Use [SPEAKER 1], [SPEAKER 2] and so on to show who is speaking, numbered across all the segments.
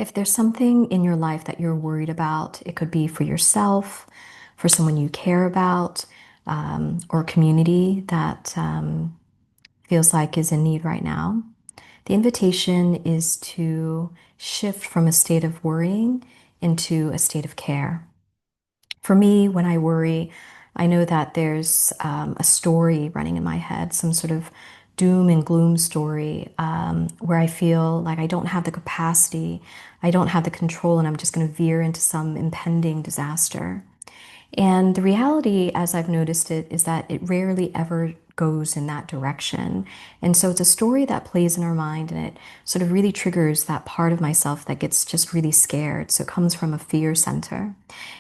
[SPEAKER 1] If there's something in your life that you're worried about, it could be for yourself, for someone you care about, or a community that feels like is in need right now. The invitation is to shift from a state of worrying into a state of care. For me, when I worry, I know that there's a story running in my head, some sort of doom and gloom story where I feel like I don't have the capacity, I don't have the control, and I'm just going to veer into some impending disaster. And the reality, as I've noticed it, is that it rarely ever goes in that direction. And so it's a story that plays in our mind and it sort of really triggers that part of myself that gets just really scared. So it comes from a fear center.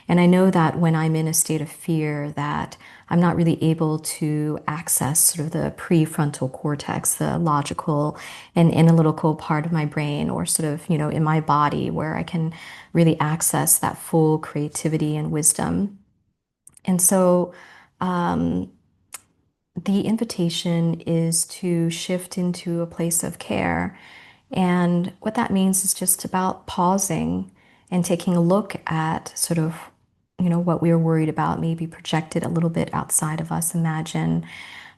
[SPEAKER 1] And I know that when I'm in a state of fear, that I'm not really able to access sort of the prefrontal cortex, the logical and analytical part of my brain, or sort of, in my body where I can really access that full creativity and wisdom. And so um, the invitation is to shift into a place of care. And what that means is just about pausing and taking a look at sort of, what we are worried about, maybe projected a little bit outside of us. Imagine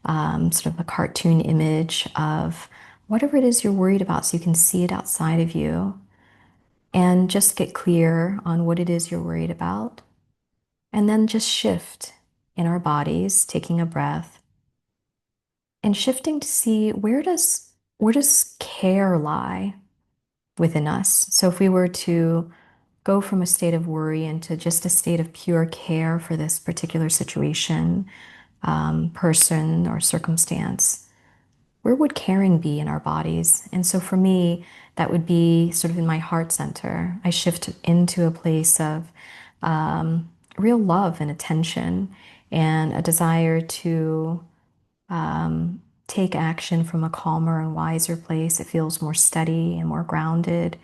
[SPEAKER 1] sort of a cartoon image of whatever it is you're worried about so you can see it outside of you and just get clear on what it is you're worried about. And then just shift in our bodies, taking a breath and shifting to see where does care lie within us. So if we were to go from a state of worry into just a state of pure care for this particular situation, person, or circumstance, where would caring be in our bodies? And so for me, that would be sort of in my heart center. I shift into a place of real love and attention and a desire to take action from a calmer and wiser place. It feels more steady and more grounded.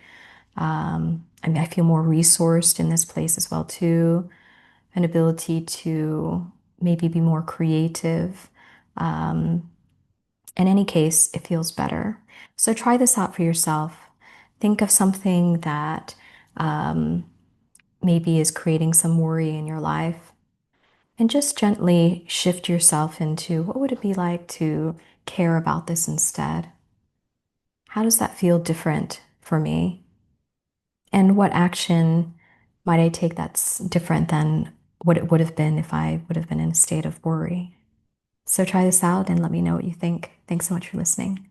[SPEAKER 1] I mean, I feel more resourced in this place as well too. An ability to maybe be more creative. In any case, it feels better. So try this out for yourself. Think of something that um, maybe is creating some worry in your life, and just gently shift yourself into what would it be like to care about this instead? How does that feel different for me? And what action might I take that's different than what it would have been if I would have been in a state of worry? So try this out and let me know what you think. Thanks so much for listening.